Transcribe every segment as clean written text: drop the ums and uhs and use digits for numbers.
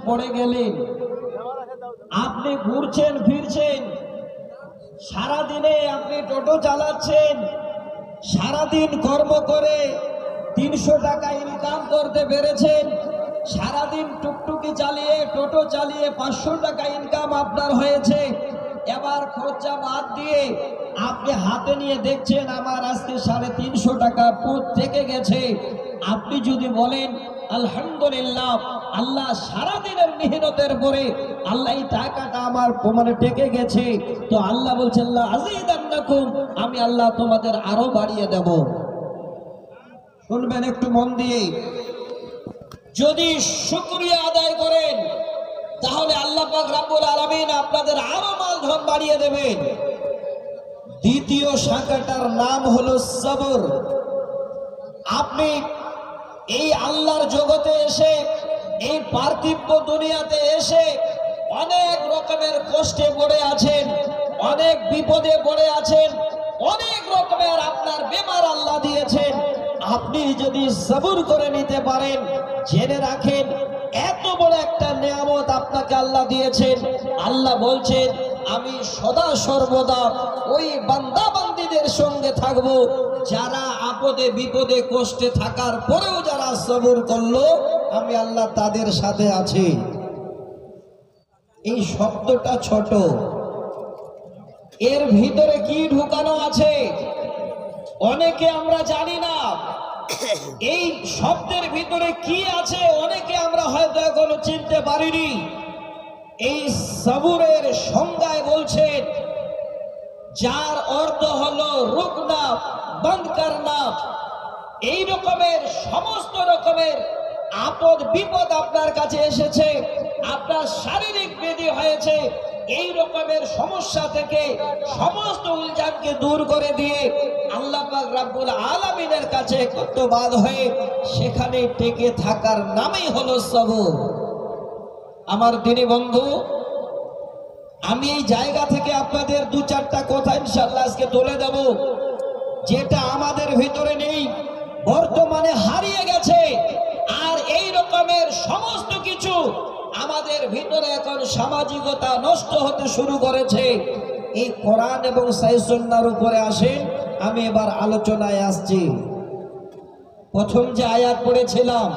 পড়ে গেলেন, আপনি ঘুরছেন ফিরছেন, সারাদিনে আপনি টোটো চালাচ্ছেন, সারাদিন কর্ম করে 300 টাকা ইনকাম করতে পেরেছেন, সারাদিন টুকটুকি চালিয়ে টোটো চালিয়ে 500 টাকা ইনকাম আপনার হয়েছে। এবার খরচা বাদ দিয়ে আপনি হাতে নিয়ে দেখছেন আমার আজকে 350 টাকা পুঁত থেকে গেছে। আপনি যদি বলেন আলহামদুলিল্লাহ, আল্লাহ সারাদিনের মেহনতের পরে আল্লাহ এই টাকাটা আমার টেকে গেছে, তো আল্লাহ বলছেন লা আযীদান্নাকুম, আমি আল্লাহ তোমাদের আরো বাড়িয়ে দেব। শুনবেন একটু মন দিয়ে, যদি শুকরিয়া আদায় করেন তাহলে আল্লাহ পাক রব্বুল আলামিন আপনাদের আরো মালধন বাড়িয়ে দেবেন। দ্বিতীয় শাখাটার নাম হলো সবর। আপনি এই আল্লাহর জগতে এসে, এই পার্থিব দুনিয়াতে এসে অনেক রকমের কষ্টে পড়ে আছেন, অনেক বিপদে পড়ে আছেন, অনেক রকমের আপনার বেমার আল্লাহ দিয়েছেন। আপনি যদি সবর করে নিতে পারেন, জেনে রাখেন এত বড় একটা নিয়ামত আপনাকে আল্লাহ দিয়েছেন। আল্লাহ বলছেন আমি সদা সর্বদা ওই বান্দা বান্দীদের সঙ্গে থাকব যারা আপদে বিপদে কষ্টে থাকার পরেও যারা সবর করলো, আমি আল্লাহ তাদের সাথে আছি। এই শব্দটা ছোট, এর ভিতরে কি ঢুকানো আছে অনেকে আমরা জানি না। এই শব্দের ভিতরে কি আছে অনেকে আমরা হয়তো এখনো চিনতে পারিনি। এই সবুরের সংজ্ঞায় বলছেন, যার অর্থ হলো রুকনা, বন্ধ করনা। এই রকমের সমস্ত রকমের আপদ বিপদ আপনার কাছে এসেছে, আপনার শারীরিক ব্যাধি হয়েছে, এই রকমের সমস্যা থেকে সমস্ত উলঝানকে দূর করে দিয়ে আল্লাহ পাক রব্বুল আলামিনের কাছে একত্রবাদ হয়ে সেখানে টেকে থাকার নামই হলো সবর। আমার দিনী বন্ধু, আমি এই জায়গা থেকে আপনাদের 2-4টা কথা ইনশাআল্লাহ আজকে তুলে দেব, যেটা আমাদের ভিতরে নেই, বর্তমানে হারিয়ে গেছে। আর এই রকমের সমস্ত কিছু আমাদের ভিতরে এখন সামাজিকতা নষ্ট হতে শুরু করেছে। এই কোরআন এবং সহিহ সুন্নাহর উপরে আসেন, আমি এবার আলোচনায় আসছি। প্রথম যে আয়াত পড়েছিলাম,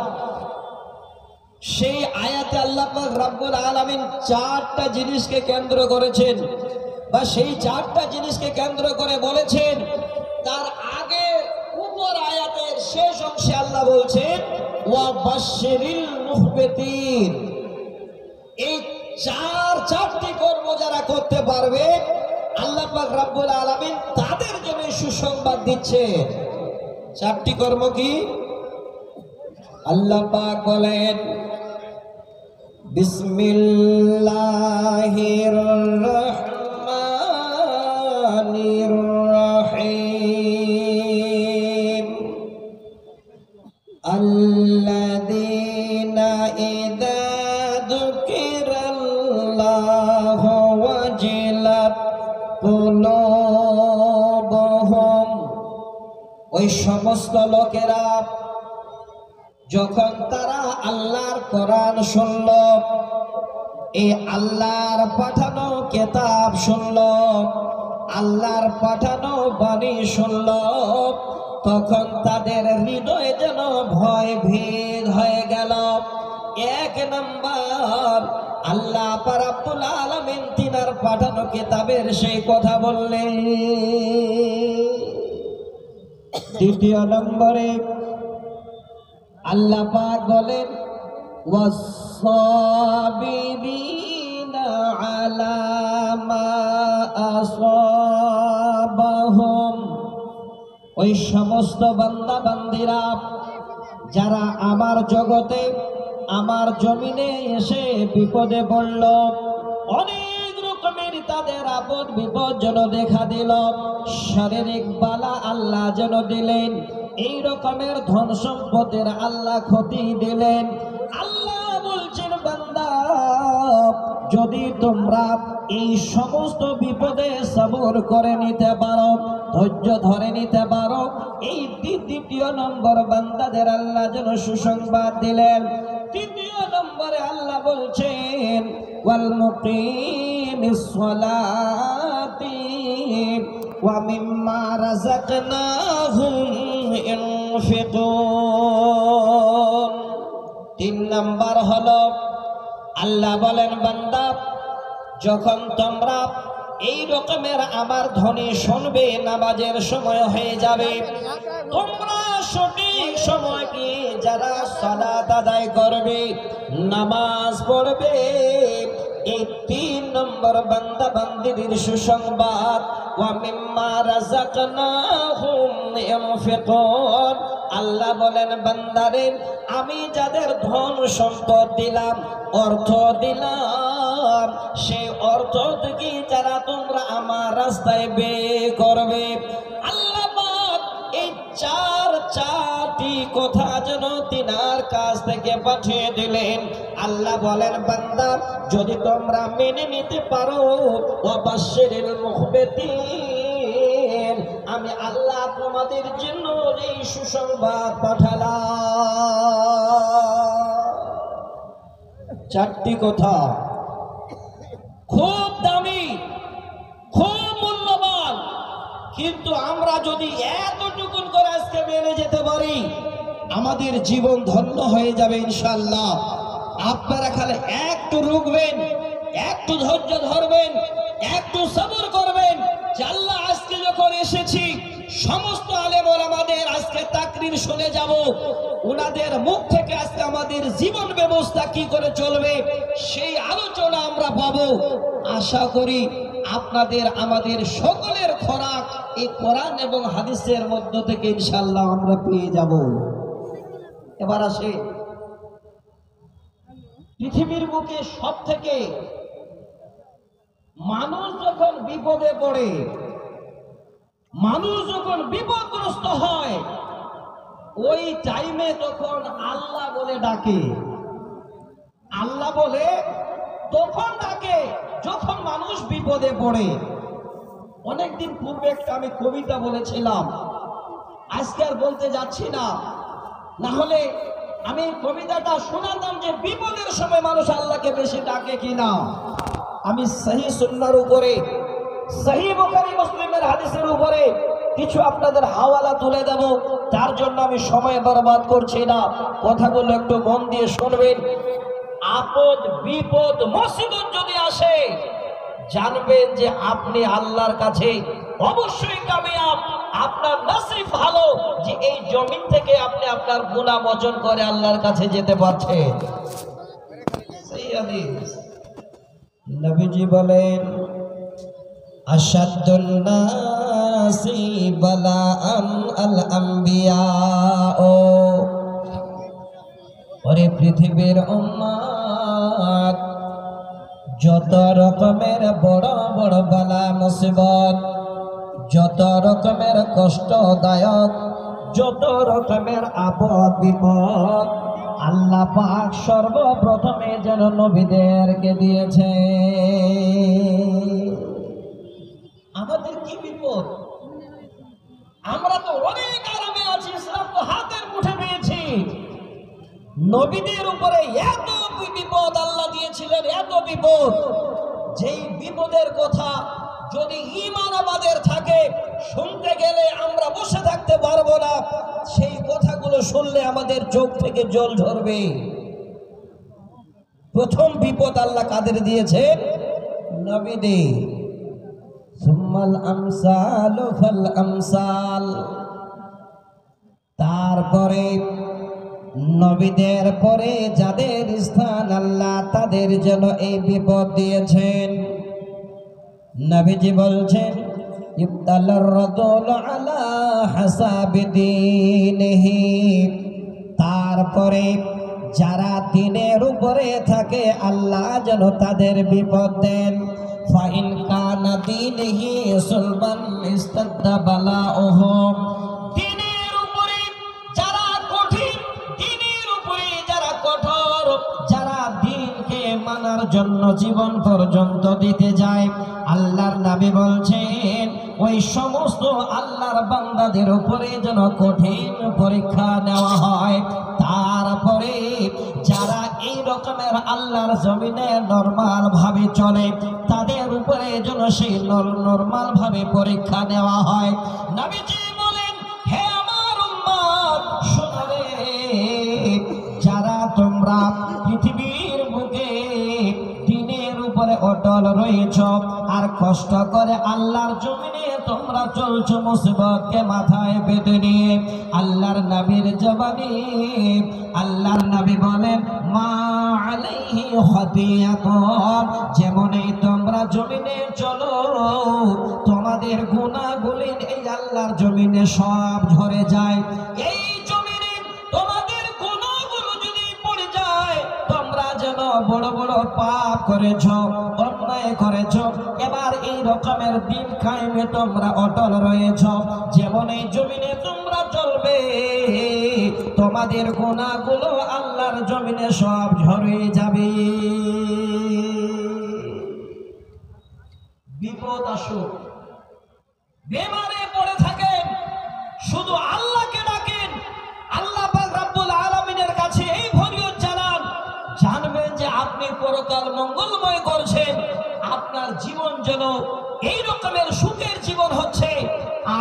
সেই আয়াতে আল্লাহ পাক রব্বুল আলামিন 4টা জিনিসকে কেন্দ্র করেছেন, বা সেই 4টা জিনিসকে কেন্দ্র করে বলেছেন। তার আগে উপর আয়াতের শেষ অংশে আল্লাহ বলছেন ওয়া বাশশিরিল মুখবিতিন। এই 4টি কর্ম যারা করতে পারবে আল্লাহ পাক রব্বুল আলামিন তাদের জন্য সুসংবাদ দিচ্ছে। 4টি কর্ম কি? আল্লাহ পাক বলেন বিসমিল্লাহির রহমানির রহিম আল্লাযীনা ইযা যুকিরাল্লাহু ওয়াজিলাত কুলুবুহুম। ওই সমস্ত লোকেরা যখন তারা আল্লাহর কোরআন শুনল, এই আল্লাহর পাঠানো কিতাব শুনল, আল্লাহর পাঠানো বাণী শুনল, তখন তাদের হৃদয়ে যেন ভয় ভীত হয়ে গেল। 1 নাম্বার, আল্লাহ রাব্বুল আলামিন তিনার পাঠানো কিতাবের সেই কথা বললেন। 2 নম্বরে আল্লাহ পাক বলেন ওয়াস-সাবিরিনা আলা মা আসাবাহুম। ওই সমস্ত বান্দা বান্দিরা যারা আমার জগতে, আমার জমিনে এসে বিপদে পড়ল, অনেক রকমের তাদের আপদ বিপদ যেন দেখা দিল, শারীরিক বালা আল্লাহ যেন দিলেন, এই রকমের ধন সম্পদের আল্লাহ ক্ষতি দিলেন। আল্লাহ বলছেন বান্দা, যদি তোমরা এই সমস্ত বিপদে সবর করে নিতে পারো, ধৈর্য ধরে নিতে পারো, এই 2 নম্বর বান্দাদের আল্লাহ যেন সুসংবাদ দিলেন। 3 নম্বরে আল্লাহ বলছেন ওয়াল মুকিমিস সালাতি ওয়া মিম্মা রাযাকনাহুম ইনফিকুন। 3 নাম্বার হলো আল্লাহ বলেন বান্দা যখন তোমরা এই রকমের আমার ধ্বনি শুনবে নামাজের সময় হয়ে যাবে, তোমরা সঠিক সময় কি যারা সালাত আদায় করবে নামাজ পড়বে, এই 3 নম্বর বান্দা বান্দিদের সুসংবাদ ওয়া মিম্মা রাযাকনাহুম ইনফিকুন। আল্লাহ বলেন বান্দারে আমি যাদের ধন সম্পদ দিলাম, অর্থ দিলাম, সেই অর্থ থেকে যারা তোমরা আমার রাস্তায় ব্যয় করবে, আল্লাহ এই চারটি কথা যেন তিনার কাছ থেকে পাঠিয়ে দিলেন। আল্লাহ বলেন বান্দা যদি তোমরা মেনে নিতে পারো ওয়াবাশশিরিল মুখবিতিন, আমি আল্লাহ তোমাদের জন্য এই সুসংবাদ পাঠালাম। 4টি কথা খুব দামি, খুব মূল্যবান, কিন্তু আমরা যদি এতটুকুন করে আজকে মেনে যেতে পারি আমাদের জীবন ধন্য হয়ে যাবে ইনশাআল্লাহ। আপনারা খালি একটু রুকবেন, একটু ধৈর্য ধরবেন, একটু সবর করবেন যে আল্লাহ আজকে যখন এসেছি সমস্ত আলেম ওলামাদের আজকে তাকরীর শুনে যাব, ওনাদের মুখ থেকে আজকে আমাদের জীবন ব্যবস্থা কি করে চলবে সেই আলোচনা আমরা পাবো। আশা করি আপনাদের আমাদের সকলের খোরাক এই কোরআন এবং হাদিসের মধ্য থেকে ইনশাআল্লাহ আমরা পেয়ে যাব। এবার আসে পৃথিবীর বুকে সব থেকে মানুষ যখন বিপদে পড়ে, মানুষ যখন বিপদগ্রস্ত হয়, ওই টাইমে তখন আল্লাহ বলে ডাকে, আল্লাহ বলে তখন ডাকে যখন মানুষ বিপদে পড়ে। অনেকদিন পূর্বে একটা আমি কবিতা বলেছিলাম, আজকে আর বলতে যাচ্ছি না, না হলে আমি কবিতাটা শোনাতাম যে বিপদের সময় মানুষ আল্লাহকে বেশি ডাকে কিনা। আমি সহিহ সুন্নাহর উপরে, সহিহ বুখারী মুসলিমের হাদিসের উপরে কিছু আপনাদের হাওয়ালা তুলে দেব, তার জন্য আমি সময় বরবাদ করছি না, কথাগুলো একটু মন দিয়ে শুনবেন। আপদ বিপদ মুসিবত যদি আসে জানবেন যে আপনি আল্লাহর কাছে অবশ্যই কামিয়াব, আপনার নসিব ভালো যে এই জমিন থেকে আপনি আপনার গুনাহ মোচন করে আল্লাহর কাছে যেতে পারছেন। নবীজি বলেন আশাদুন নাসি বালাআন আল আম্বিয়া, ও ওরে পৃথিবীর উম্মত, যত রকমের বড় বড় বালা মুসিবত, যত রকমের কষ্টদায়ক, যত রকমের আপদ বিপদ আল্লাহ পাক সর্বপ্রথমে যেন নবীদেরকে দিয়েছে। আমাদের কি বিপদ, আমরা তো অনেক আরামে আছি, ইসলাম তো হাতের মুঠে পেয়েছি। নবীদের উপরে এত বিপদ আল্লাহ দিয়েছিলেন, এত বিপদ, যেই বিপদের কথা যদি ঈমান আমাদের থাকে শুনতে গেলে আমরা বসে থাকতে পারবো না, সেই কথাগুলো শুনলে আমাদের চোখ থেকে জল ঝরবে। প্রথম বিপদ আল্লাহ কাদের দিয়েছে? নবীদের। সুম্মাল আমসালু ফাল আমসাল, তারপরে নবীদের পরে যাদের স্থান আল্লাহ তাদের জন্য এই বিপদ দিয়েছেন। নবীজি বলছেন ইবতালার রাজুল আলা হাসাবি দীনিহি, তারপরে যারা দ্বীনের উপরে থাকে আল্লাহ যেন তাদের বিপদ দেন। ফাইন কানা দীনিহি সুলবান ইস্তাদা বালাউহু, দ্বীনের উপরে যারা কঠিন, দ্বীনের উপরে যারা কঠোর, যারা দ্বীনকে মানার জন্য জীবন পর্যন্ত দিতে যায়, আল্লাহর নবী বলছেন ওই সমস্ত আল্লাহর বান্দাদের উপরে যেন কঠিন পরীক্ষা নেওয়া হয়। তারপরে যারা এই রকমের আল্লাহর জমিনে নরমাল ভাবে চলে, তাদের উপরে যেন সেই নরমাল ভাবে পরীক্ষা নেওয়া হয়। নবীজি বলেন, হে আমার উম্মত শোনো রে, যারা তোমরা পৃথিবীর বুকে দিনের উপরে অটল রয়েছ আর কষ্ট করে আল্লাহর জমিনে তোমরা চলছো মুসিবতকে মাথায় বেঁধে নিয়ে, আল্লাহর নবীর জবানে আল্লাহর নবী বলেন, মা আলাইহি খাতিয়াতুন, যেমনই তোমরা জমিনে চলো তোমাদের গুনাহগুলি এই আল্লাহর জমিনে সব ঝরে যায়। এই জমিনে তোমাদের গুনাহগুলো যদি পড়ে যায়, তোমরা যেন বড় বড় পাপ করেছো, অন্যায় করেছো, এবার এই রকমের দিন কায়েমে তোমরা অটল রয়েছো, যেমন এই জমিনে তোমরা চলবে তোমাদের গুনাহগুলো আল্লাহর জমিনে সব ঝরে যাবে। বিপদ আসুক, বেমারে পড়ে থাকেন, শুধু আল্লাহকে ডাকেন, আল্লাহ পাক রব্বুল আলামিনের কাছে এই ফরিয়াদ জানান, জানবেন যে আপনি পরকাল মঙ্গলময় করছেন, আপনার জীবন যেন এই রকমের সুখের জীবন হচ্ছে,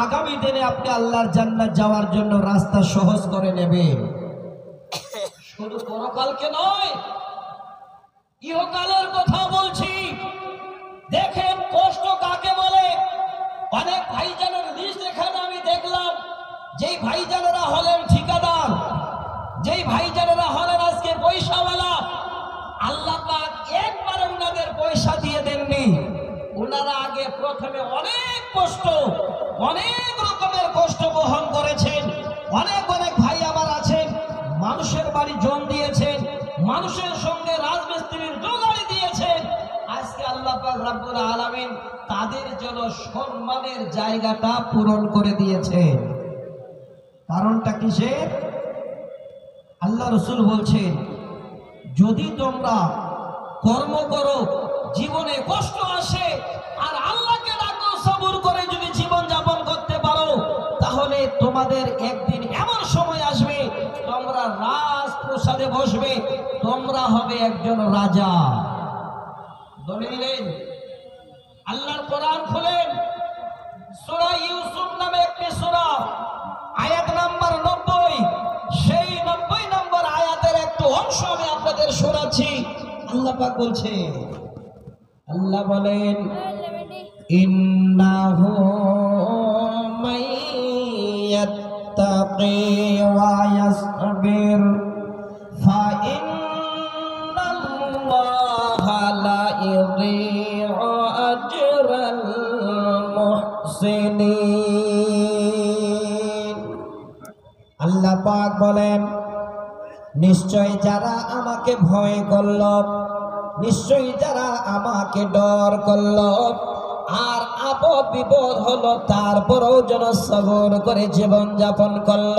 আগামী দিনে আপনি আল্লাহর জান্নাত যাওয়ার জন্য রাস্তা সহজ করে নেবেন। শুধু পরকালকে নয়, ইহকালের কথা বলছি। দেখেন কষ্ট কাকে বলে। অনেক ভাইজানের লিস্ট এখানে আমি দেখলাম, যেই ভাইজানেরা হলেন ঠিকাদার, যেই ভাইজানেরা হলেন আজকে পয়সাওয়ালা, আল্লাহ পাক একবারে উনাদের পয়সা দিয়ে দেননি। উনারা আগে প্রথমে অনেক কষ্ট, অনেক রকমের কষ্ট বহন করেছেন। অনেক অনেক ভাই আমার আছেন, মানুষের বাড়ি জন দিয়েছেন, মানুষের সঙ্গে রাজমিস্ত্রির জোগাড়ি দিয়েছেন। আজকে আল্লাহ পাক রব্বুল আলামিন তাদের জন্য সম্মানের জায়গাটা পূরণ করে দিয়েছেন। কারণটা কিসের? আল্লাহ রাসূল বলছেন, যদি তোমরা কর্ম করো, জীবনে কষ্ট আসে, আর আল্লাহকে ডাকো, সবর করে যদি জীবন যাপন করতে পারো, তাহলে তোমাদের একদিন এমন সময় আসবে তোমরা রাজপ্রাসাদে বসবে, তোমরা হবে একজন রাজা। দলিলেন আল্লাহর কোরআন খুলেন, সূরা ইউসুফ নামে একটি সূরা, আয়াত নাম্বার 90, সেই 90 নম্বর আয়াতের একটু অংশ আমি আপনাদের শোনাচ্ছি। আল্লাহ পাক বলছে, আল্লাহ বলেন, ইন্নাহু মাইয়াত্তাকি ওয়া ইয়াসবির ফাইন্নাল্লাহা লা ইউযী'ু আজরাল মুহসিনিন। আল্লাহ পাক বলেন, নিশ্চয় যারা আমাকে ভয় করল, নিশ্চয়ই যারা আমাকে ডর করল, আর আপদ বিপদ হলো তারপরেও যেন সবর করে জীবন যাপন করল,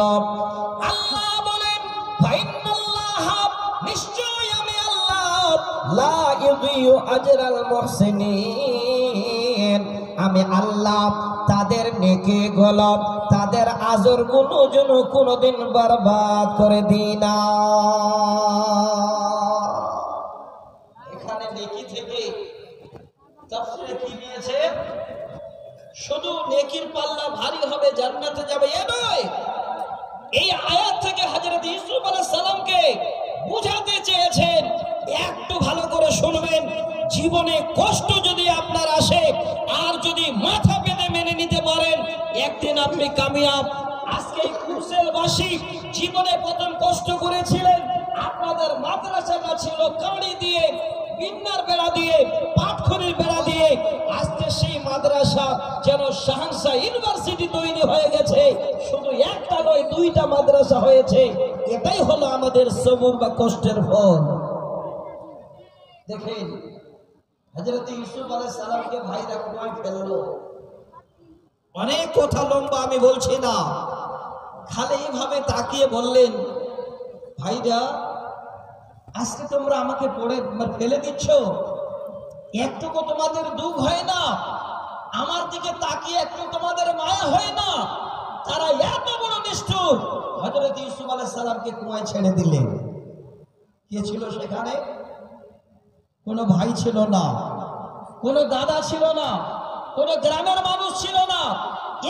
আল্লাহ বলেন, ফাইন্নাল্লাহা, নিশ্চয় আমি আল্লাহ, লা ইউযী'ু আজরাল মুহসিনিন, আমি আল্লাহ তাদের নেকি গুলো, তাদের আজর গুলো যেন কোনোদিন বরবাদ করে দিই না। এখানে নেকি থেকে তাফসীরে কি দিয়েছে? শুধু নেকির পাল্লা ভারী হবে, জান্নাতে যাবে এ নয়। এই আয়াত থেকে হযরত ইউসুফ আলাইহিস সালামকে বুঝাতে চেয়েছেন, একটু ভালো করে শুনবেন, জীবনে কষ্ট যদি আপনার আসে আর যদি মাথা পেতে মেনে নিতে পারেন, একদিন আপনি কামিয়াব। আজকে কুরসেলবাসী জীবনে প্রথম কষ্ট করেছিলেন, আপনাদের মাদ্রাসাটা ছিল কাঁড়ি দিয়ে, বিন্নার বেড়া দিয়ে, পাটখড়ির বেড়া দিয়ে, আজকে সেই মাদ্রাসা যেন শাহনশাহ ইউনিভার্সিটি তৈরি হয়ে গেছে। শুধু একটা নয়, দুইটা মাদ্রাসা হয়েছে। এটাই হলো আমাদের সবর বা কষ্টের ফল। দেখেন হযরত ইউসুফ আলাইহিস সালামকে ভাইরা কুয়ায় ফেললো। অনেক কথা লম্বা আমি বলছি না, খালি এইভাবে তাকিয়ে বললেন, ভাইরা আজকে তোমরা আমাকে পড়ে ফেলে দিচ্ছ, একটুকু তোমাদের দুঃখ হয় না? আমার দিকে তাকিয়ে একটু তোমাদের মায়া হয় না? তারা এত বড় নিষ্ঠুর, হযরত ইউসুফ আলাইহিস সালামকে কুয়ায় ছেড়ে দিলেন। কে ছিল সেখানে? কোনো ভাই ছিল না, কোনো দাদা ছিল না, কোনো গ্রামের মানুষ ছিল না,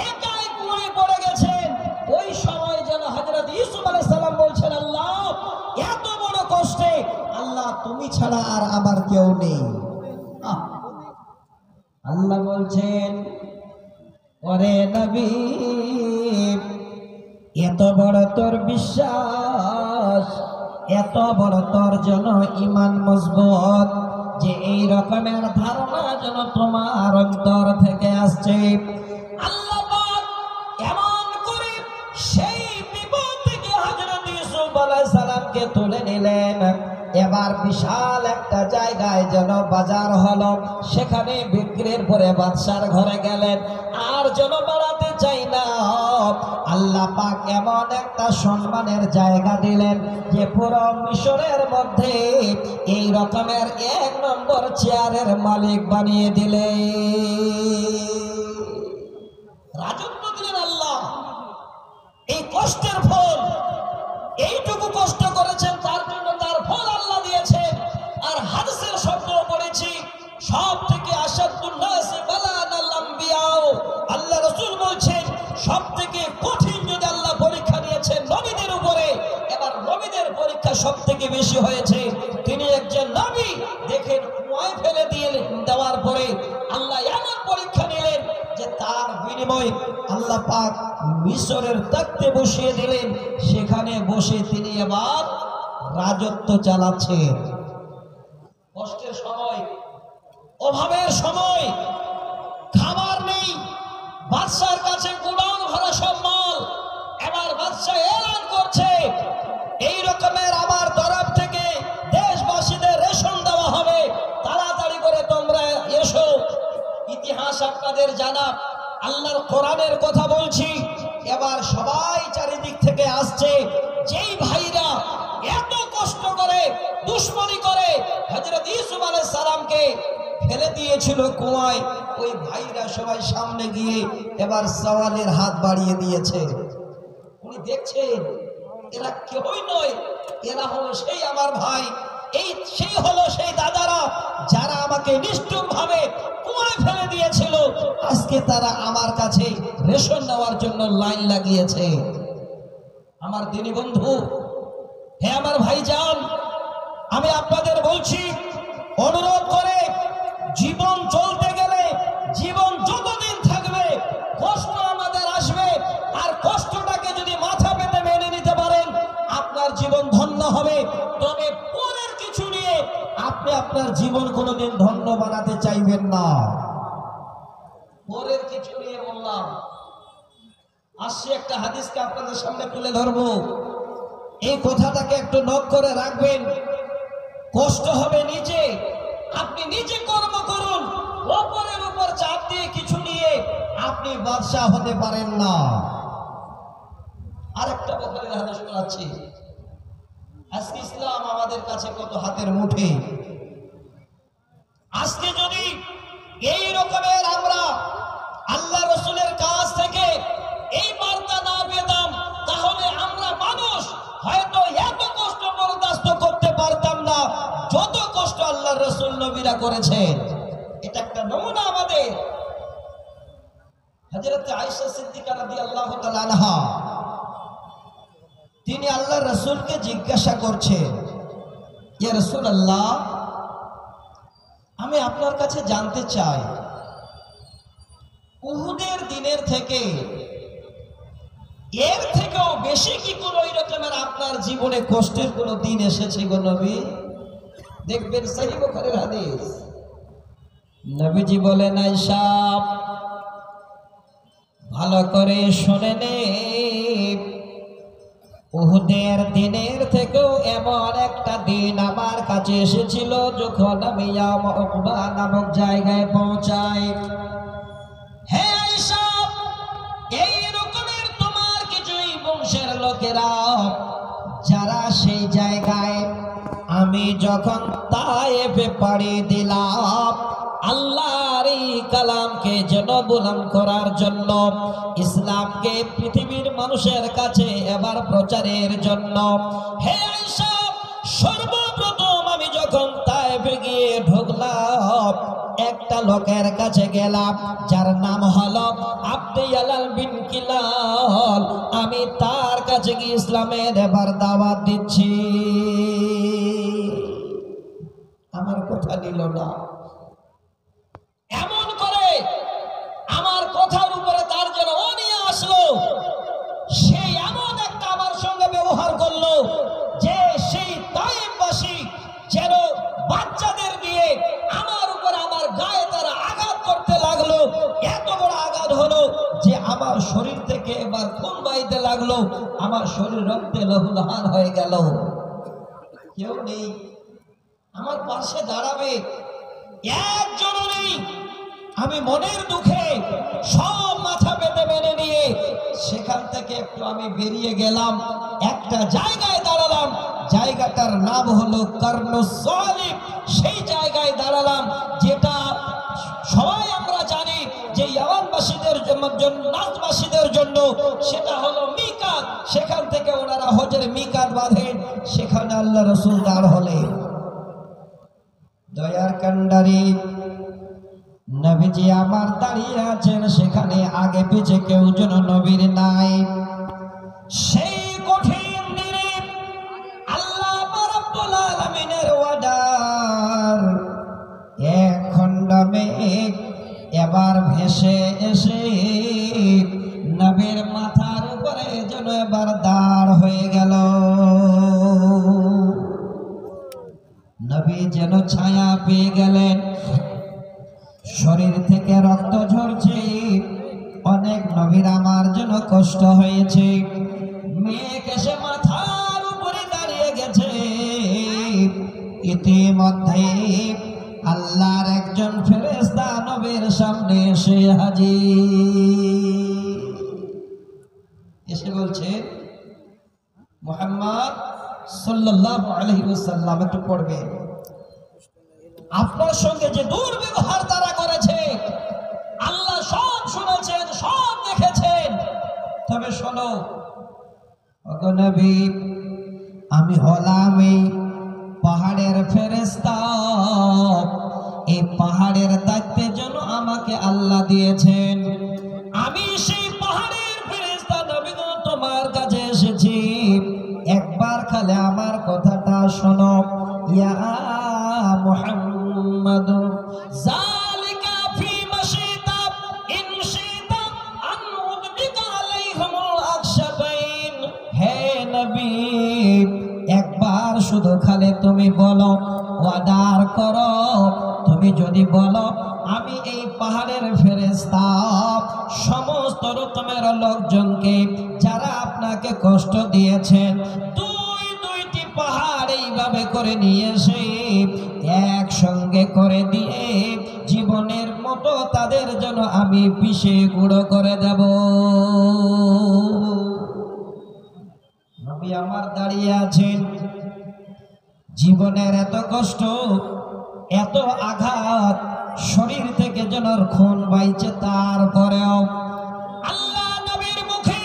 একাই কুঁড়ে পড়ে গেছেন। ওই সময় যেন হযরত ইউসুফ আলাইহিস সালাম বলছেন, আল্লাহ এত বড় কষ্টে আল্লাহ তুমি ছাড়া আর আমার কেউ নেই। আল্লাহ বলছেন, ওরে নবী, এত বড় তোর বিশ্বাস, এত বড় তোর জন্য ঈমান মজবুত, যে এই রকমের ধারণা যেন তোমার অন্তর থেকে আসছে। আল্লাহ পাক এমন করে সেই বিপদ থেকে হযরত ইউসুফ আলাইহিস সালামকে তুলে নিলেন। এবার বিশাল একটা জায়গায় যেন বাজার হলো, সেখানে বিক্রির পরে বাদশার ঘরে গেলেন। আর যেন বাড়াতে চাই না, আল্লাহ পাক এমন একটা সম্মানের জায়গা দিলেন যে পুরো মিশরের মধ্যে এই রকমের 1 নম্বর চেয়ারের মালিক বানিয়ে দিলেন, রাজত্ব দিলেন আল্লাহ। এই কষ্টের ফল, এইটুকু কষ্ট করেছেন তার জন্য তার ফল আল্লাহ দিয়েছেন। আর হাদিসের শব্দ পড়েছি, সব থেকে আশাদ্দুন নাসি বালান আল আম্বিয়া, আল্লাহ রাসূল বলছেন সব থেকে কঠিন যদি আল্লাহ পরীক্ষা নিয়েছেন নবীদের উপরে, এবার নবীদের পরীক্ষা সব থেকে বেশি হয়েছে। তিনি একজন নবী, দেখেন কুয়ায় ফেলে দিয়ে দেওয়ার পরে আল্লাহ এমন পরীক্ষা নিলেন যে তার বিনিময়ে আল্লাহ পাক মিশরের তাকতে বসিয়ে দিলেন। সেখানে বসে তিনি এবার রাজত্ব চালাচ্ছেন। কষ্টের সময়, অভাবের সময়, খাবার নেই, বাদশার কাছে গোডাউন ভরা সব মাল। এবার বাদশা এলান করছে, এই রকমের আমার তরফ থেকে দেশবাসীদের রেশন দেওয়া হবে, তাড়াতাড়ি করে তোমরা এসো। ইতিহাস আপনাদের জানা, আল্লাহর কোরআনের কথা বলছি। এবার সবাই চারিদিক থেকে আসছে। যেই ভাইরা এত কষ্ট করে দুশমনি করে হযরত ইউসুফ আলাইহিস সালামকে ফেলে দিয়েছিল কুয়ায়, ওই ভাইরা সবাই সামনে গিয়ে এবার সওয়ালের হাত বাড়িয়ে দিয়েছে। উনি দেখছেন এরা কেউই নয়, এরা হলো সেই আমার ভাই, সেই হলো সেই দাদারা যারা আমাকে নিষ্ঠুর ভাবে কুয়ায় ফেলে দিয়েছিল। আজকে তারা আমার কাছে রেশন নেওয়ার জন্য লাইন লাগিয়েছে। আমার দিনী বন্ধু, হে আমার ভাইজান, আমি আপনাদের বলছি, অনুরোধ করে, জীবন চলতে গেলে, জীবন যতদিন থাকবে কষ্ট আমাদের আসবে। আর কষ্টটাকে যদি মাথা পেতে মেনে নিতে পারেন, আপনার জীবন ধন্য হবে। তবে পরের কিছু নিয়ে আপনি আপনার জীবন কোনোদিন ধন্য বানাতে চাইবেন না। পরের কিছু নিয়ে বললাম, আসছে একটা হাদিসকে আপনাদের সামনে তুলে ধরবো। এই কথাটাকে একটু নোট করে রাখবেন। কষ্ট হবে নিজে, আপনি নিজে কর্ম করুন। অপরের উপর চাপ দিয়ে কিছু নিয়ে আপনি বাদশা হতে পারেন না। আরেকটা বখারের হাদিস শোনাচ্ছি। আজকে ইসলাম আমাদের কাছে কত হাতের মুঠে। আজকে যদি এই রকমের আমরা আল্লাহ রাসূলের কাছ থেকে এই বার্তা না পেতাম, তাহলে আমরা মানুষ হয়তো এত কষ্ট বরদাস্ত করতে পারতাম না যত কষ্ট আল্লাহ রাসূল নবীরা করেছেন। এটা একটা নমুনা আমাদের। হযরত আয়েশা সিদ্দিকা রাদিয়াল্লাহু তাআলা আনহা, তিনি আল্লাহ রাসূলকে জিজ্ঞাসা করছেন, ইয়া রাসূলুল্লাহ, আমি আপনার কাছে জানতে চাই, উহুদের দিনের থেকে এর থেকেও বেশি কি কোনো এই রকমের আপনার জীবনে কষ্টের কোনো দিন এসেছে গো নবী? দেখবেন সহিহ বুখারীর হাদিস। নবীজি বলেন, আয়েশা ভালো করে শুনে নে, উহুদের দিনের থেকেও এমন একটা দিন আমার কাছে এসেছিল যখন আমি ইয়ামা নামক জায়গায় পৌঁছাই। হে আয়েশা, এই রকমের তোমার কিছুই বংশের লোকেরা যারা সেই জায়গায় আমি যখন তায়েফে পাড়ি দিলাম আল্লাহর এই কালামকে যেন বুলন্দ করার জন্য, ইসলামকে পৃথিবীর মানুষের কাছে এবার প্রচারের জন্য, হে আয়েশা, সর্ব শুনলাম একটা লোকের কাছে গেলাম যার নাম হলো আব্দুল বিন কিলাল, আমি তার কাছে গিয়ে ইসলামের এবার দাওয়াত দিচ্ছি। আমার কথা নিল না, এমন করে আমার কথার উপরে তার যেন ও নিয়ে আসলো, সে এমন একটা আমার সঙ্গে ব্যবহার করলো যে সেই তাইফবাসী যেন বাচ্চাদের দিয়ে আমার উপরে আমার গায়ে তারা আঘাত করতে লাগলো। এত বড় আঘাত হলো যে আমার শরীর থেকে এবার খুন বাইতে লাগলো, আমার শরীর রক্তে লহুলহান হয়ে গেল। কেউ নেই আমার পাশে দাঁড়াবে, একজনও নেই। আমি মনের দুঃখে সব মাথা পেতে মেনে নিয়ে সেখান থেকে একটু আমি বেরিয়ে গেলাম, একটা জায়গায় দাঁড়ালাম, জায়গাটার নাম হলো কর্ণসালিব। সেই জায়গায় দাঁড়ালাম যেটা সবাই আমরা জানি যে ইয়ামানবাসীদের জন্য, নাজবাসীদের জন্য সেটা হলো মিকাত। সেখান থেকে ওনারা হজের মিকাত বাঁধেন, সেখানে আল্লাহ রাসূল দাঁড় হলেন। দয়ার কান্ডারি নবীজি আমার দাঁড়িয়ে আছেন, সেখানে আগে পিছে কেউ যেন নবীর নাই। সেই কঠিন দিনে আল্লাহ রাব্বুল আলামিনের ওয়াদার এক খণ্ড মেঘ এবার ভেসে এসে নবীর মাথার উপরে যেন এবার দাঁড় হয়ে গেল। নবী যেন ছায়া পেয়ে গেলেন, শরীর থেকে রক্ত ঝরছে। অনেক নবীর আমার জন্য কষ্ট হয়েছে। মেঘ এসে মাথার উপরে দাঁড়িয়ে গেছে। ইতিমধ্যে আল্লাহর একজন ফেরেশতা নবীর সামনে এসে হাজির, এসে বলছে মুহাম্মদ সাল্লাল্লাহু আলাইহি ওয়াসাল্লাম, একটু পড়বে, আপনার সঙ্গে যে দুর্ব্যবহার তারা করেছে আল্লাহ সব শুনেছেন, সব দেখেছেন। তবে শোনো ওগো নবী, আমি হলাম এই পাহাড়ের ফেরেশতা। এই পাহাড়ের দায়িত্বের জন্য আমাকে আল্লাহ দিয়েছেন। আমি সেই পাহাড়ের ফেরেশতা নবী গো, তোমার কাছে এসেছি। একবার খালি আমার কথাটা শোনো। ইয়া মুহাম্মদ যালিকা ফি মাশিতা ইন শিতা আন উদবিকা আলাইহিমুল আকশাবাইন। হে নবী, একবার শুধু খালি তুমি বলো, ওয়াদার করো, তুমি যদি বলো আমি এই পাহাড়ের ফেরেশতা সমস্ত রকমের লোকজনকে যারা আপনাকে কষ্ট দিয়েছেন, দুইটি পাহাড় এইভাবে করে নিয়ে এসে একসঙ্গে করে দিয়ে জীবনের মতো তাদের জন্য আমি পিষে গুঁড়ো করে দেব। নবী আমার দাঁড়িয়ে আছেন, জীবনের এত কষ্ট, এত আঘাত, শরীর থেকে যেন খুন বাইছে, তারপরেও আল্লাহ নবীর মুখে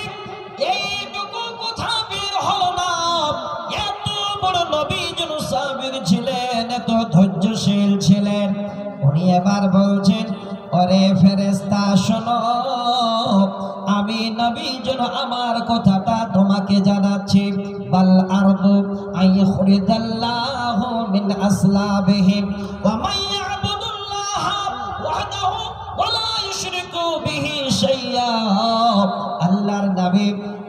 এইটুকু কথা বের হলো না। এত বড় নবী যেন সাবির ছিলেন, এত ধৈর্যশীল ছিলেন। উনি এবার বলছেন, ওরে ফেরেশতা শোনো, আমি নবী যেন আমার কথাটা তোমাকে জানাচ্ছি। বাল আরদু আইখরিদাল্লাহু মিন আসলাবিহিম ওয়া মান ইয়াবুদুল্লাহ ওয়াহদাহু ওয়া লা ইউশরিকু বিহি শাইয়্যা। আল্লাহর নবী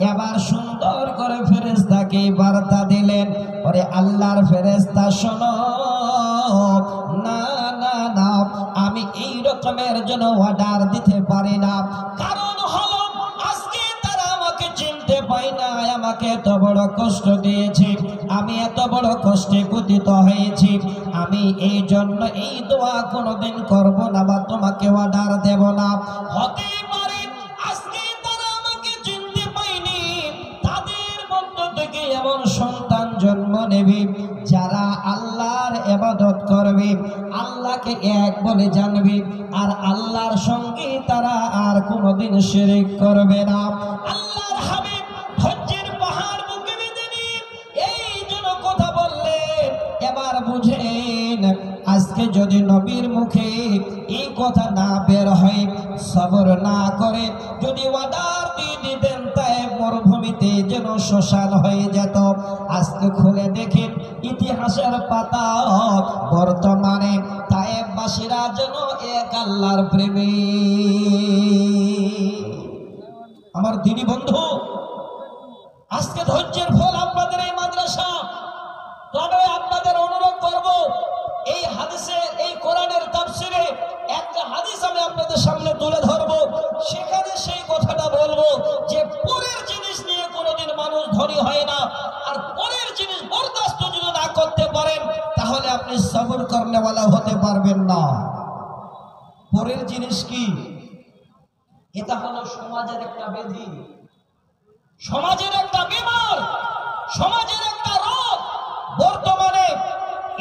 এবার সুন্দর করে ফেরেশতাকে বার্তা দিলেন, ওরে আল্লাহর ফেরেশতা শোনো, না না না, আমি এই রকমের জন্য অর্ডার দিতে পারি না। কারণ হলো আজকে তারা আমাকে চিনতে পায় না, আমাকে এত বড় কষ্ট দিয়েছে, আমি এত বড় কষ্টে পতিত হয়েছি। আমি এই জন্য এই দোয়া কোনোদিন করব না বা তোমাকে অর্ডার দেব না। হতে পারে আজকে তারা আমাকে চিনতে পায়নি, তাদের মধ্য থেকে এমন সন্তান জন্ম নেবে যারা আল্লাহর ইবাদত করবে, আল্লাহকে এক বলে জানবে, আর আল্লাহর সঙ্গে তারা আর কোনোদিন শিরক করবে না। আল্লাহর হাবিব ধৈর্যের পাহাড় বুকে বেঁধে নিয়ে এই জন্য কথা বললেন। এবার বুঝেন, আজকে আজকে যদি নবীর মুখে এই কথা না বের হয়, সবর না করে যদি অর্ডার দিয়ে দিতেন তায়েফ মরুভূমিতে যেন শ্মশান হয়ে যেত। আজকে খুলে দেখেন ইতিহাসের পাতা, বর্তমানে তায়েফবাসীরা যেন এক আল্লাহর প্রেমে। আমার দিনী বন্ধু, আজকে ধৈর্যের ফল আপনাদের এই মাদ্রাসা। তবে আপনাদের অনুরোধ করব, এই হাদিসে, এই কোরআনের তাফসিরে একটা হাদিস আমি আপনাদের সামনে তুলে ধরব। সেখানে সেই কথাটা বলবো যে পরের জিনিস নিয়ে কোনোদিন মানুষ ধনী হয় না। আর পরের জিনিস বরদাস্ত যদি না করতে পারেন তাহলে আপনি সবর করনেওয়ালা হতে পারবেন না। পরের জিনিস কি? এটা হলো সমাজের একটা ব্যাধি, সমাজের একটা বিমার, সমাজের একটা রোগ। বর্তমানে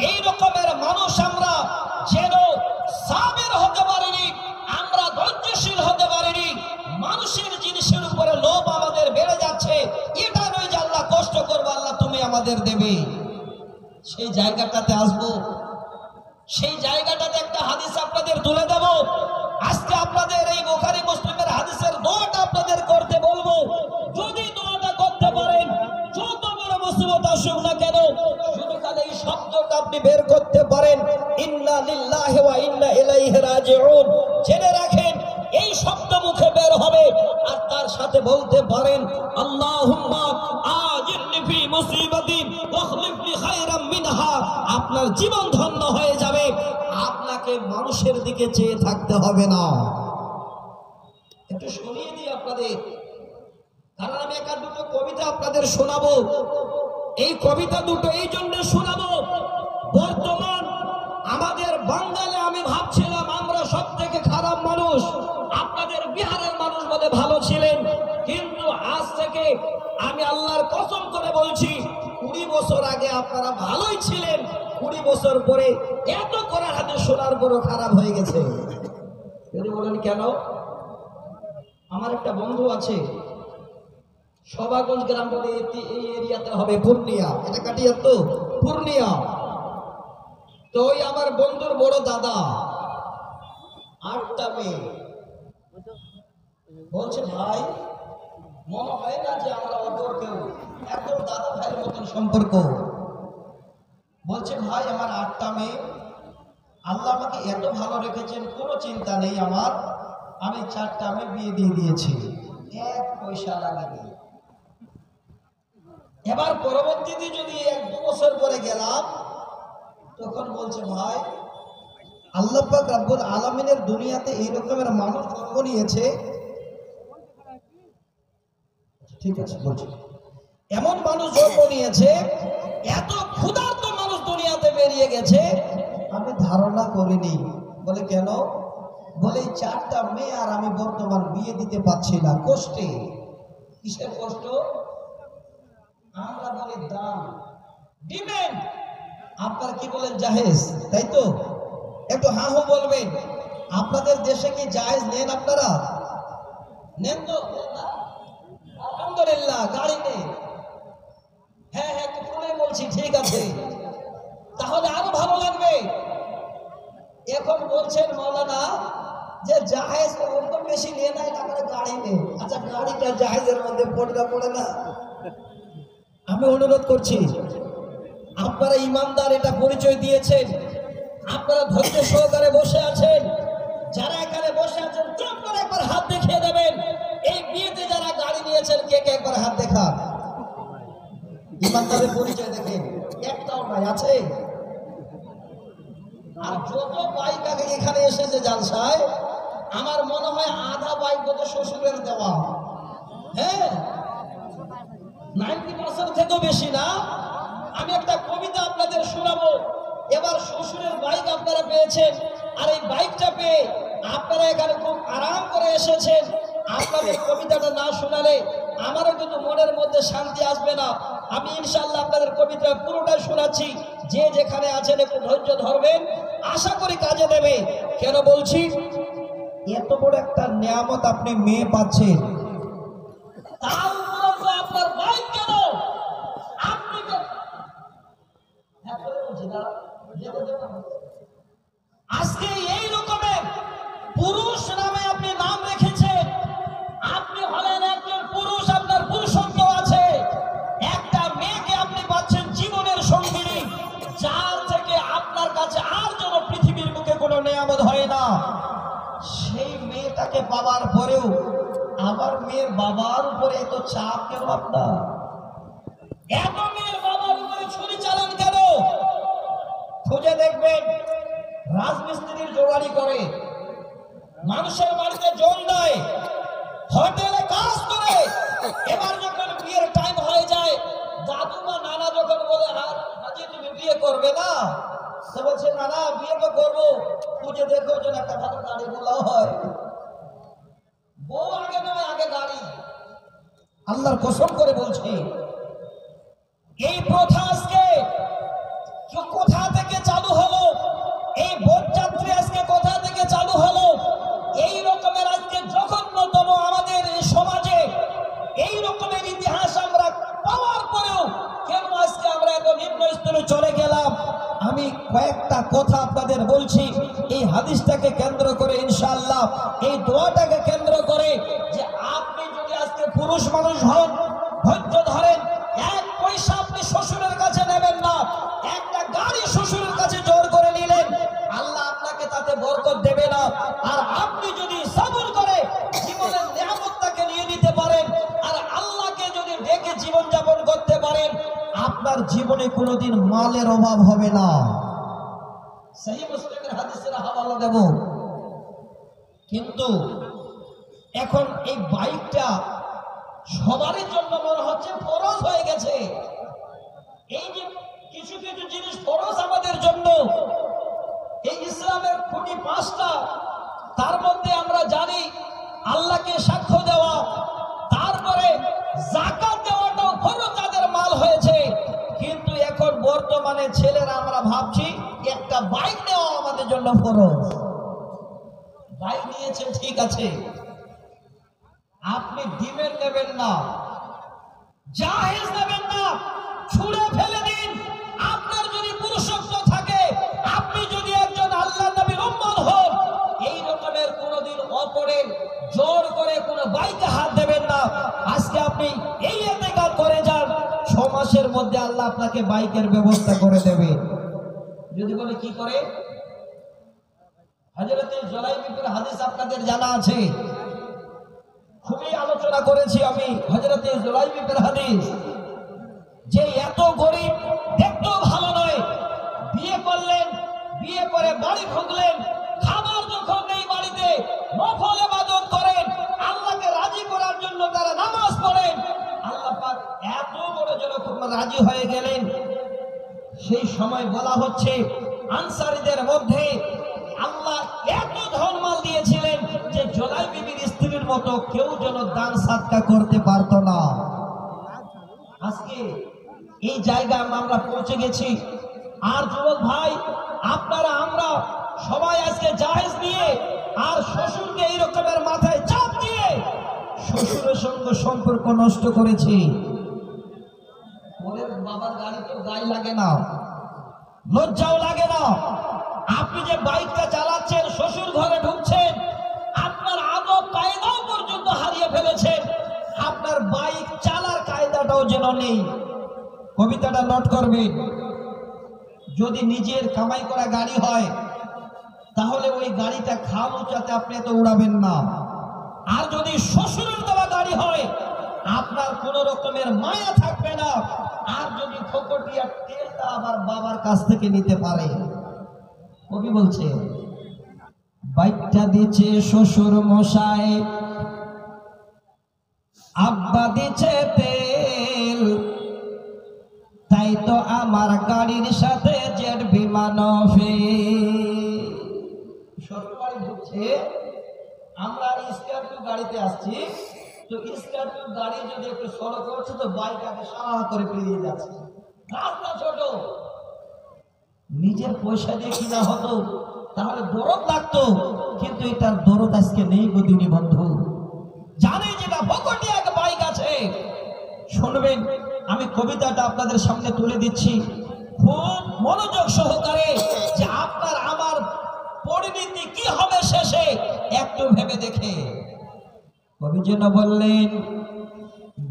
এই রকমের মানুষ আমরা যেন সাবের হতে পারিনি, আমরা ধৈর্যশীল হতে পারিনি। মানুষের জিনিসের উপরে লোভ আমাদের বেড়ে যাচ্ছে। এটা নয় যে আল্লাহ কষ্ট করবো, আল্লাহ তুমি আমাদের দেবে। সেই জায়গাটাতে আসবো, সেই জায়গাটাতে একটা হাদিস আপনাদের তুলে দেব। আজকে আপনাদের এই বুখারী মুসলিমের হাদিসের দোয়াটা আপনাদের করতে বলবো। যদি দোয়াটা করতে পারেন, যত বড় মুসিবত আসুক না কেন, শুধু খালি এই শব্দটা আপনি বের করতে পারেন, ইন্না লিল্লাহি ওয়া ইন্না ইলাইহি রাজিউন। জেনে রাখেন, এই শব্দ মুখে বের হবে আর তার সাথে বলতে পারেন, আল্লাহুম্মা আজিরনি ফি মুসিবাতি ওয়াখলিফনি খায়রাম মিনহা। আপনার জীবন ধন্য হয়ে যাবে। আপনাকে মানুষের দিকে চেয়ে থাকতে হবে না। একটু শুনিয়ে দিই আপনাদের, কারণ আমি একটা দুটো কবিতা আপনাদের শোনাবো। এই কবিতা দুটো এই জন্য শোনাবো, বর্তমান আমাদের বাঙালি, আমি ভাবছিলাম আমরা সব থেকে খারাপ মানুষ, আপনাদের বিহারের মানুষ বলে ভালো ছিলেন। কিন্তু আজ থেকে আমি আল্লাহর কসম করে বলছি, 20 বছর আগে আপনারা ভালোই ছিলেন, 20 বছর পরে এত করে হাতে শোনার পরও খারাপ হয়ে গেছে। যদি বলেন কেন? আমার একটা বন্ধু আছে, সবাগঞ্জ গ্রাম বলে এই এরিয়াতে হবে, পূর্ণিয়া, এটা কাটিয়ার তো পূর্ণিয়া। তো ওই আমার বন্ধুর বড় দাদা, 8টা মেয়ে। বলছে ভাই, মনে হয় না যে আমরা অপর কেউ, একদম দাদা ভাইয়ের মতন সম্পর্ক। বলছে ভাই, আমার 8টা মেয়ে, আল্লাহ আমাকে এত ভালো রেখেছেন, কোনো চিন্তা নেই আমার। আমি 4টা মেয়ে বিয়ে দিয়ে দিয়েছি, 1 পয়সা লাগেনি। এবার পরবর্তীতে যদি 1-2 বছর পরে গেলাম, তখন বলছে ভাই, আল্লাহ পাক রব্বুল আলামিনের দুনিয়াতে এই রকমের মানুষ জন্ম নিয়েছে। ঠিক আছে বলছি, এমন মানুষ জন্ম নিয়েছে, এত ক্ষুধার্ত মানুষ দুনিয়াতে বেরিয়ে গেছে, আমি ধারণা করিনি। বলে কেন? বলে 4টা মেয়ে আর আমি বর্তমান বিয়ে দিতে পারছি না, কষ্টে। কিসের কষ্ট? আমরা বলি দাম, ডিমান্ড। আপনারা কি বলেন? জায়েজ, তাই তো? একটু হা হো বলবেন। আপনাদের দেশে কি জায়েজ নেন? আপনারা নেন তো? আলহামদুলিল্লাহ, গাড়ি নেই। হ্যাঁ হ্যাঁ, ফোনে বলছি, ঠিক আছে, তাহলে আরো ভালো লাগবে। এখন বলছেন মৌলানা যে জায়েজ ওরকম বেশি নিয়ে নাই, তারপরে গাড়ি নেই। আচ্ছা, গাড়িটা জায়েজের মধ্যে পড়ে না? আমি অনুরোধ করছি, আপনারা ইমানদার, এটা পরিচয় দিয়েছেন, আপনারা ধৈর্য সহকারে বসে আছেন। যারা এখানে বসে আছেন, চুপ করে একবার হাত দেখিয়ে দেবেন। এই বিয়েতে যারা গাড়ি নিয়েছেন, কে কে একবার হাত দেখান। ইমানদারের পরিচয় দেখেন, একটাও নাই, আছে? আর যত বাইক আগে এখানে এসেছে জালসায়, আমার মনে হয় আধা বাইক কত শ্বশুরের দেওয়া। হ্যাঁ, 90% থেকেও বেশি না। আমি একটা কবিতা আপনাদের শোনাবো। এবার শ্বশুরের বাইক আপনারা পেয়েছেন, আর এই বাইকটা পেয়ে আপনারা এখানে খুব আরাম করে এসেছেন। আপনাদের কবিতাটা না শোনালে আমারও কিন্তু মনের মধ্যে শান্তি আসবে না। আমি ইনশাআল্লাহ আপনাদের কবিতা পুরোটাই শোনাচ্ছি। যে যেখানে আছেন একটু ধৈর্য ধরবেন, আশা করি কাজে দেবে। কেন বলছি? এত বড় একটা নিয়ামত আপনি মেয়ে পাচ্ছেন, তাও আপনার বাইক কেন? আপনি বাইকটাকে পাওয়ার পরেও আমার মেয়ের বাবার উপরে এত চাপ কেন আপনার? এত মেয়ের বাবার উপরে ছুরি চালান কেন? খুঁজে দেখবেন রাজমিস্ত্রির জোগাড়ি করে, মানুষের বাড়িতে জল দেয়, হোটেলে কাজ করে। এবার যখন বিয়ের টাইম হয়ে যায়, দাদু বা নানা যখন বলে হাজি তুমি বিয়ে করবে না, তো বলছে না না বিয়ে তো করবো, খুঁজে দেখো যেন একটা ভালো গাড়ি বলা হয়। বউ আগে নয়, আগে গাড়ি। আল্লাহর কসম করে বলছি, এই প্রথা আজকে কোথা থেকে চালু হলো? এই বরযাত্রী আজকে কোথা থেকে চালু হলো? এই রকমের আজকে জঘন্যতম আমাদের সমাজে এই রকমের ইতিহাস আমরা পাওয়ার পরেও কেন আজকে আমরা এত নিম্ন স্তরে চলে গেলাম? আমি কয়েকটা কথা আপনাদের বলছি এই হাদিসটাকে কেন্দ্র করে, ইনশাআল্লাহ এই দোয়াটাকে কেন্দ্র করে, যে আপনি যদি আজকে পুরুষ মানুষ হন, ধৈর্য ধরেন, এক পয়সা আপনি শ্বশুরের কাছে নেবেন না, একটা গাড়ি শ্বশুরের কাছে জোর করে নিলেন, আল্লাহ আপনাকে তাতে বরকত দেবে না। আর আপনি যদি সবর করে জীবনের নিয়ামতটাকে নিয়ে নিতে পারেন আর আল্লাহকে যদি ডেকে জীবন যাপন করতে পারেন, আপনার জীবনে কোনোদিন মালের অভাব হবে না। সহিহ মুসলিমের হাদিসের হাওয়ালা দেব। কিন্তু এখন এই বাইকটা সবারই জন্য মনে হচ্ছে ফরজ হয়ে গেছে। এই যে কিছু কিছু জিনিস ফরজ আমাদের জন্য, এই ইসলামের খুঁটি পাঁচটা, তার মধ্যে আমরা জানি আল্লাহকে সাক্ষ্য দেওয়া, তারপরে যাকাত দেওয়াটাও ফরজ তাদের মাল হয়েছে। কিন্তু এখন বর্তমানে ছেলেরা আমরা ভাবছি একটা বাইক নেওয়া আমাদের জন্য ফরজ। বাইক নিয়েছেন ঠিক আছে, আপনি ডিমের নেবেন না, জাহেজ নেবেন না, ছুঁড়ে ফেলে দিন। আপনার যদি পুরুষত্ব থাকে, আপনি যদি একজন আল্লাহ নবীর উম্মত হন, এই রকমের কোনোদিন অপরের জোর করে কোনো বাইকে হাত দেবেন না। আজকে আপনি এই ইতিকাদ করে যান, 6 মাসের মধ্যে আল্লাহ আপনাকে বাইকের ব্যবস্থা করে দেবে। যদি বলে কি করে? হযরত জুলাইবির হাদিস আপনাদের জানা আছে, খুবই আলোচনা করেছি আমি হযরত জুলাইবির হাদিস, যে এত গরিব, দেখতেও ভালো নয়, বিয়ে করলেন, বিয়ে করে বাড়ি ঢুকলেন, খাবার যখন নেই বাড়িতে, নফল ইবাদত করেন, আল্লাহকে রাজি করার জন্য তারা নামাজ পড়েন, আল্লাহ পাক এত বড় যখন রাজি হয়ে গেলেন, সেই সময় বলা হচ্ছে আনসারীদের মধ্যে আল্লাহ এত ধনমাল দিয়েছিলেন যে জুলাই বিবির স্ত্রীর মতো কেউ যেন দান সাদকা করতে পারতো না। আজকে এই জায়গায় আমরা পৌঁছে গেছি। আর যুবক ভাই, আপনারা আমরা সবাই আজকে জাহেজ দিয়ে আর শ্বশুরকে এই রকমের মাথায় চাপ দিয়ে শ্বশুরের সঙ্গে সম্পর্ক নষ্ট করেছি। ওদের বাবার গাড়ি তো গায়ে লাগে না, লজ্জাও লাগে না। আপনি যে বাইকটা চালাচ্ছেন, শ্বশুর ঘরে ঢুকছেন, আপনার আদব কায়দাও পর্যন্ত হারিয়ে ফেলেছেন, আপনার বাইক চালার কায়দাটাও যেন নেই। কবিতাটা নোট করবেন। যদি নিজের কামাই করা গাড়ি হয়, তাহলে ওই গাড়িটা খাল উঁচাতে আপনি এত উড়াবেন না। আর যদি শ্বশুরের দেওয়া গাড়ি হয়, আপনার কোন রকমের মায়া থাকবে না। আর যদি ফকটিয়া তেলটা আবার বাবার কাছ থেকে নিতে পারে, কবি বলছে বাইকটা দিচ্ছে শ্বশুর মশাই, আব্বা দিচ্ছে তেল, তাই তো আমার গাড়ির সাথে জেট বিমান সরকারি ঢুকছে। আমরা স্করপিও গাড়িতে আসছি, তো স্করপিও গাড়ি যদি একটু সড়ক করছে, তো বাইক আগে সারা করে পেরিয়ে যাচ্ছে। রাস্তা ছোট, নিজের পয়সা দিয়ে কিনা হতো তাহলে দরদ লাগতো, কিন্তু এটার দরদ আজকে নেই গো দিনী বন্ধু। জানে যেটা ফকটিয়া এক বাইক আছে। শুনবেন, আমি কবিতাটা আপনাদের সামনে তুলে দিচ্ছি খুব মনোযোগ সহকারে, যে আপনার আমার পরিণতি কি হবে শেষে একটু ভেবে দেখে। কবি যেন বললেন,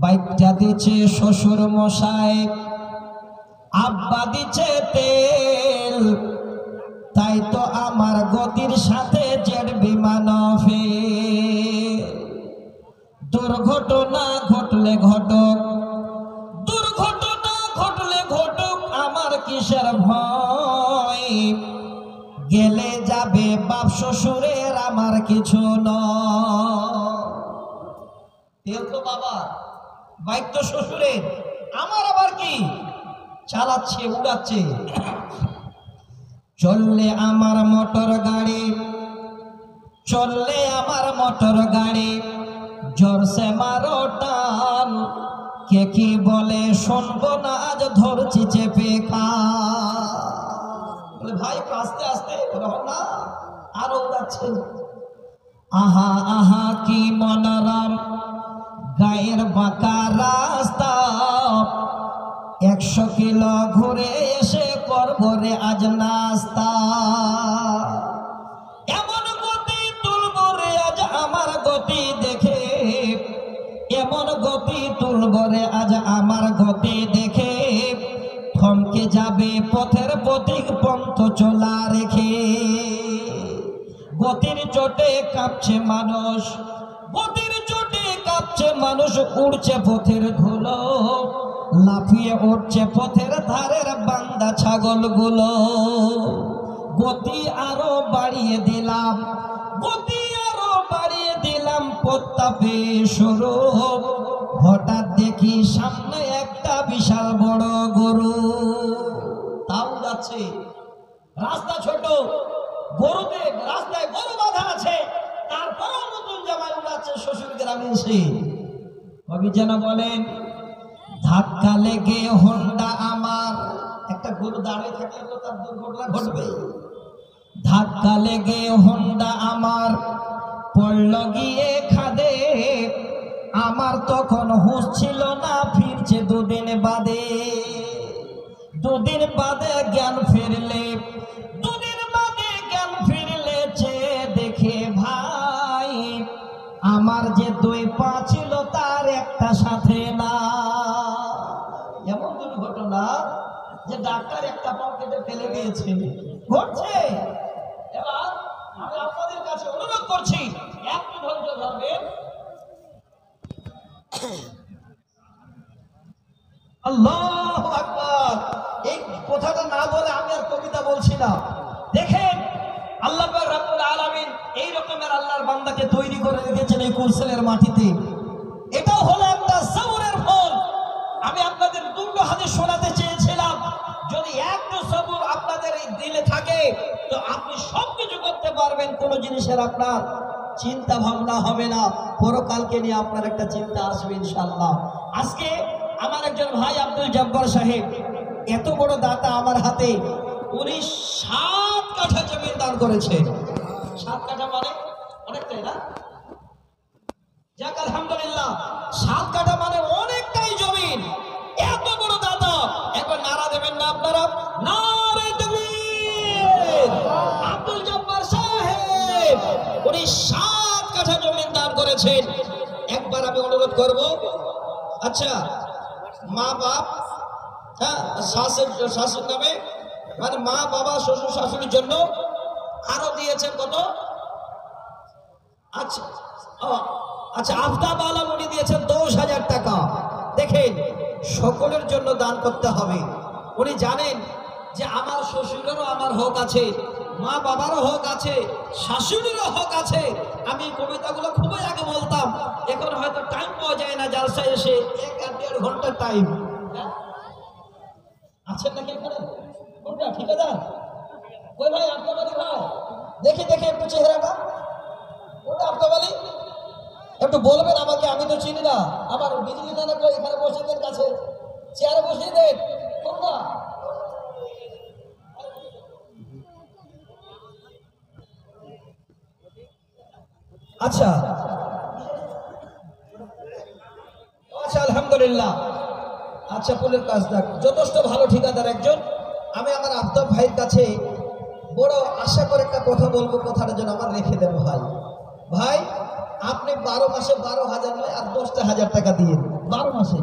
বাইকটা দিচ্ছে শ্বশুর মশাই, আব্বা দিচ্ছে তেল, তাই তো আমার গতির সাথে জেট বিমান ফেল। ঘটলে ঘটুক, দুর্ঘটনা ঘটলে ঘটুক, আমার কিসের ভয়, গেলে যাবে বাপ শ্বশুরের আমার কিছু নয়। তেল তো বাবা, বাইক তো শ্বশুরের, আমার আবার কি, চালাচ্ছে উড়াচ্ছে। চললে আমার মোটর গাড়ি, চললে আমার মোটর গাড়ি, জোরসে মারো টান, কে কি বলে শুনবো না, আজ ধরছি চেপে বলে ভাই আস্তে আস্তে না, আরো উড়াচ্ছে। আহা আহা কি মনোরম গায়ের বাঁকা রাস্তা, 100 কিলো ঘুরে এসে করবো রে আজ নাস্তা। এমন গতি তুলবো রে আজ আমার গতি দেখে, এমন গতি তুলবো রে আজ আমার গতি দেখে, থমকে যাবে পথের পথিক পন্থ চলা রেখে। গতির চোটে কাঁপছে মানুষ, গতির চোটে কাঁপছে মানুষ, উড়ছে পথের ধুলো, লাফিয়ে উঠছে পথের ধারের বান্দা ছাগল গুলো। গতি আরো বাড়িয়ে দিলাম, গতি আরো বাড়িয়ে দিলাম, প্রতাপে শুরু, হঠাৎ দেখি সামনে একটা বিশাল বড় গরু, তাও যাচ্ছে। রাস্তা ছোট, গরুতে রাস্তায় গরু বাঁধা আছে, তারপরেও নতুন জামাই উড়াচ্ছে শ্বশুর গ্রামে এসে। কবি যেন বলেন, ধাক্কা লেগে হোন্ডা আমার, একটা গরু দাঁড়িয়ে থাকলে তো তার দুর্ঘটনা ঘটবে। ধাক্কা লেগে হোন্ডা আমার পড়ল গিয়ে খাদে, আমার তখন হুঁশ ছিল না, ফিরছে দুদিন বাদে। দুদিন বাদে জ্ঞান ফিরলে, দুদিন বাদে জ্ঞান ফিরলে, চেয়ে দেখে ভাই আমার যে 2 পা ছিল তার একটা সাথে না। এমন দুর্ঘটনা যে ডাক্তার একটা পা কেটে ফেলে দিয়েছে, ঘটছে। এবার আমি আপনাদের কাছে অনুরোধ করছি, একটু ধৈর্য ধরবেন। আল্লাহু আকবার। এই কথাটা না বলে আমি আর কবিতা বলছি না। দেখেন আল্লাহ পাক রব্বুল আলামিন এই রকমের আল্লাহর বান্দাকে তৈরি করে রেখেছেন এই কুরসেলের মাটিতে। এটাও হলো একটা সবরের ফল। আমি আপনাদের দুটো হাদিস শোনাতে চেয়েছিলাম, যদি একটু সবর আপনাদের এই দিলে থাকে তো আপনি সবকিছু করতে পারবেন, কোনো জিনিসের আপনার চিন্তা ভাবনা হবে না, পরকালকে নিয়ে আপনার একটা চিন্তা আসবে ইনশাআল্লাহ। আজকে আমার একজন ভাই আব্দুল জব্বার সাহেব, এত বড় দাতা আমার হাতে, উনি 7 কাঠা জমি দান করেছে। 7 কাঠা মানে অনেকটাই না? যাক আলহামদুলিল্লাহ, 7 কাঠা মানে অনেকটাই জমিন। এত বড় দাতা, একবার নারা দেবেন না আপনারা? নারে তাকবীর! আব্দুল জব্বার সাহেব উনি 7 কাঠা জমি দান করেছেন। একবার আমি অনুরোধ করব, আচ্ছা মা বাপ, হ্যাঁ শাশুর নামে, মানে মা বাবা শ্বশুর শাশুড়ির জন্য আরো দিয়েছেন কত? আচ্ছা আচ্ছা, আফতাব আলম উনি দিয়েছেন 10,000 টাকা। দেখেন সকলের জন্য দান করতে হবে। উনি জানেন যে আমার শ্বশুরেরও আমার হক আছে, মা বাবারও হক আছে, শাশুড়িরও হক আছে। আমি কবিতাগুলো খুবই আগে বলতাম, এখন হয়তো টাইম পাওয়া যায় না, জালসায় এসে 1 আর 1.5 ঘন্টা টাইম আছেন নাকি এখানে? কোনটা ঠিকাদার? ওই ভাই আফতাবালি ভাই, দেখি দেখি একটু চেহারাটা, ওটা আফতাবালি, একটু বলবেন আমাকে, আমি তো চিনি না। আমার বিজলি থানা কই, এখানে বসে দেন, কাছে চেয়ারে বসিয়ে দেন। কোনটা? আচ্ছা আচ্ছা, আলহামদুলিল্লাহ। আচ্ছা, ফুলের কাজ দেখ, যথেষ্ট ভালো ঠিকাদার একজন। আমি আমার আফতাব ভাইয়ের কাছে বড় আশা করে একটা কথা বলবো, কথাটা যেন আমার রেখে দেন ভাই। ভাই আপনি 12 মাসে 12,000 নয় আর 10,000 টাকা দিয়ে 12 মাসে